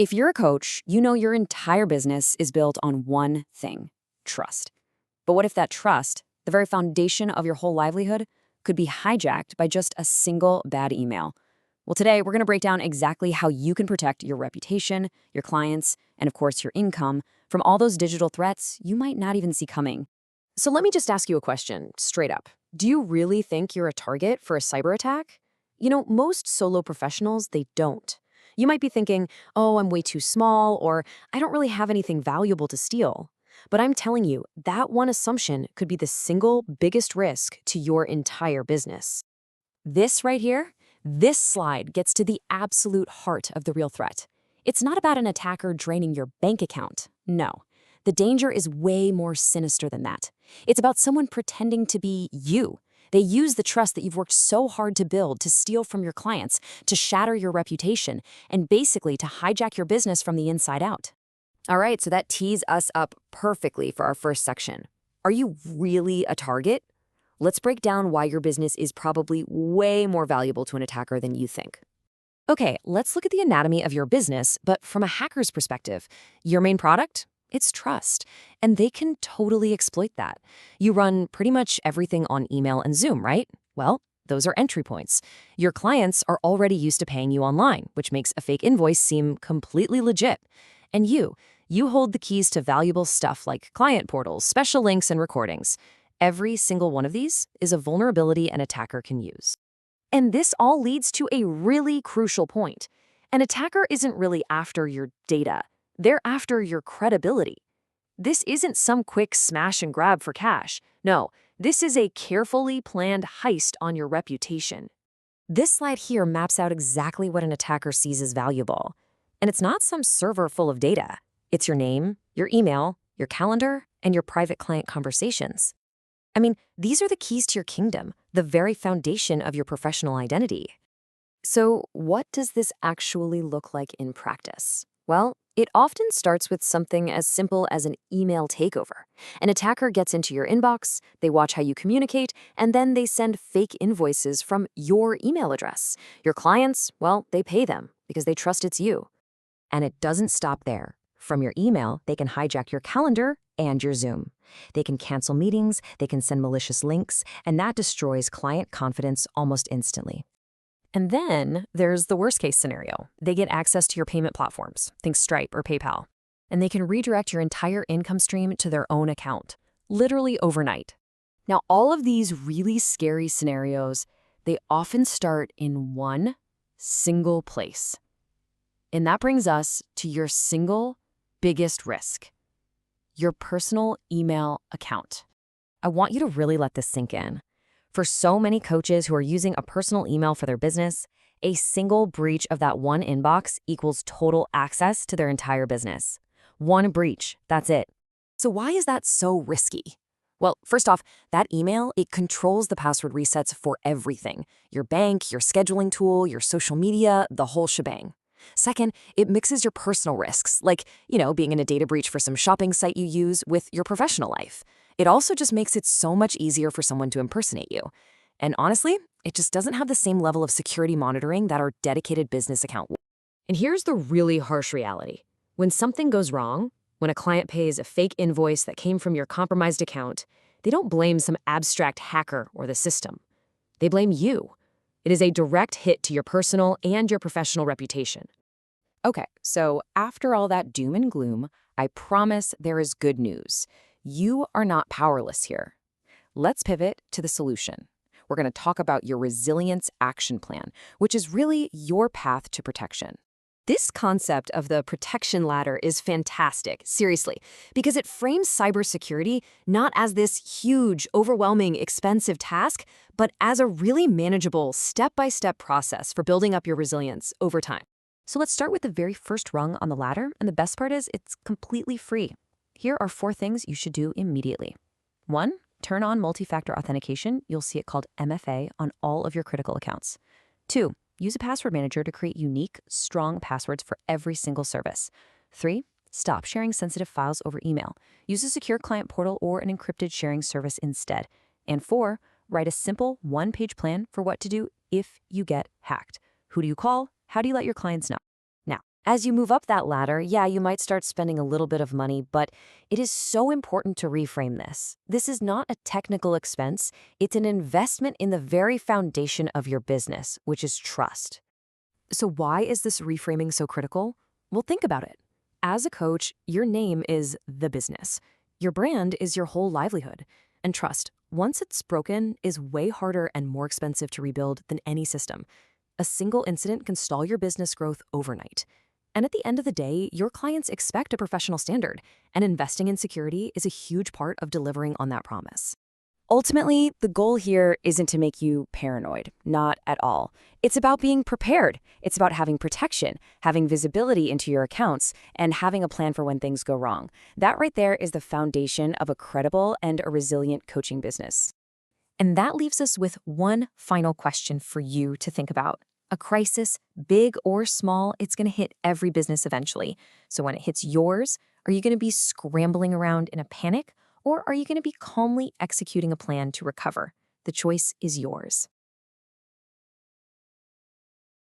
If you're a coach, you know your entire business is built on one thing: trust. But what if that trust, the very foundation of your whole livelihood, could be hijacked by just a single bad email? Well, today we're going to break down exactly how you can protect your reputation, your clients, and of course your income from all those digital threats you might not even see coming. So let me just ask you a question, straight up. Do you really think you're a target for a cyber attack? Most solo professionals, they don't. You might be thinking, oh, I'm way too small, or I don't really have anything valuable to steal. But I'm telling you, that one assumption could be the single biggest risk to your entire business. This right here, this slide gets to the absolute heart of the real threat. It's not about an attacker draining your bank account. No. The danger is way more sinister than that. It's about someone pretending to be you. They use the trust that you've worked so hard to build to steal from your clients, to shatter your reputation, and basically to hijack your business from the inside out. All right, so that tees us up perfectly for our first section. Are you really a target? Let's break down why your business is probably way more valuable to an attacker than you think. Okay, let's look at the anatomy of your business, but from a hacker's perspective. Your main product? It's trust, and they can totally exploit that. You run pretty much everything on email and Zoom, right? Well, those are entry points. Your clients are already used to paying you online, which makes a fake invoice seem completely legit. And you hold the keys to valuable stuff like client portals, special links, and recordings. Every single one of these is a vulnerability an attacker can use. And this all leads to a really crucial point. An attacker isn't really after your data. They're after your credibility. This isn't some quick smash and grab for cash. No, this is a carefully planned heist on your reputation. This slide here maps out exactly what an attacker sees as valuable. And it's not some server full of data. It's your name, your email, your calendar, and your private client conversations. I mean, these are the keys to your kingdom, the very foundation of your professional identity. So what does this actually look like in practice? Well, it often starts with something as simple as an email takeover. An attacker gets into your inbox, they watch how you communicate, and then they send fake invoices from your email address. Your clients, well, they pay them because they trust it's you. And it doesn't stop there. From your email, they can hijack your calendar and your Zoom. They can cancel meetings, they can send malicious links, and that destroys client confidence almost instantly. And then there's the worst-case scenario. They get access to your payment platforms, think Stripe or PayPal, and they can redirect your entire income stream to their own account, literally overnight. Now, all of these really scary scenarios, they often start in one single place. And that brings us to your single biggest risk: your personal email account. I want you to really let this sink in. For so many coaches who are using a personal email for their business, a single breach of that one inbox equals total access to their entire business. One breach, that's it. So why is that so risky? Well, first off, that email, it controls the password resets for everything: your bank, your scheduling tool, your social media, the whole shebang. Second, it mixes your personal risks, like, being in a data breach for some shopping site you use, with your professional life. It also just makes it so much easier for someone to impersonate you. And honestly, it just doesn't have the same level of security monitoring that our dedicated business account would. And here's the really harsh reality. When something goes wrong, when a client pays a fake invoice that came from your compromised account, they don't blame some abstract hacker or the system. They blame you. It is a direct hit to your personal and your professional reputation. Okay, so after all that doom and gloom, I promise there is good news. You are not powerless here. Let's pivot to the solution. We're going to talk about your resilience action plan, which is really your path to protection. This concept of the protection ladder is fantastic, seriously, because it frames cybersecurity not as this huge, overwhelming, expensive task, but as a really manageable, step-by-step process for building up your resilience over time. So let's start with the very first rung on the ladder, and the best part is it's completely free. Here are 4 things you should do immediately. 1, turn on multi-factor authentication. You'll see it called MFA on all of your critical accounts. 2, use a password manager to create unique, strong passwords for every single service. 3, stop sharing sensitive files over email. Use a secure client portal or an encrypted sharing service instead. And 4, write a simple 1-page plan for what to do if you get hacked. Who do you call? How do you let your clients know? Now, As you move up that ladder, yeah, you might start spending a little bit of money, but it is so important to reframe this. This is not a technical expense, it's an investment in the very foundation of your business, which is trust. So, why is this reframing so critical? Well, think about it. As a coach, your name is the business. Your brand is your whole livelihood. And trust, once it's broken, is way harder and more expensive to rebuild than any system. A single incident can stall your business growth overnight. And at the end of the day, your clients expect a professional standard, and investing in security is a huge part of delivering on that promise. Ultimately, the goal here isn't to make you paranoid, not at all. It's about being prepared. It's about having protection, having visibility into your accounts, and having a plan for when things go wrong. That right there is the foundation of a credible and a resilient coaching business. And that leaves us with one final question for you to think about. A crisis, big or small, it's going to hit every business eventually. So when it hits yours, are you going to be scrambling around in a panic, or are you going to be calmly executing a plan to recover? The choice is yours.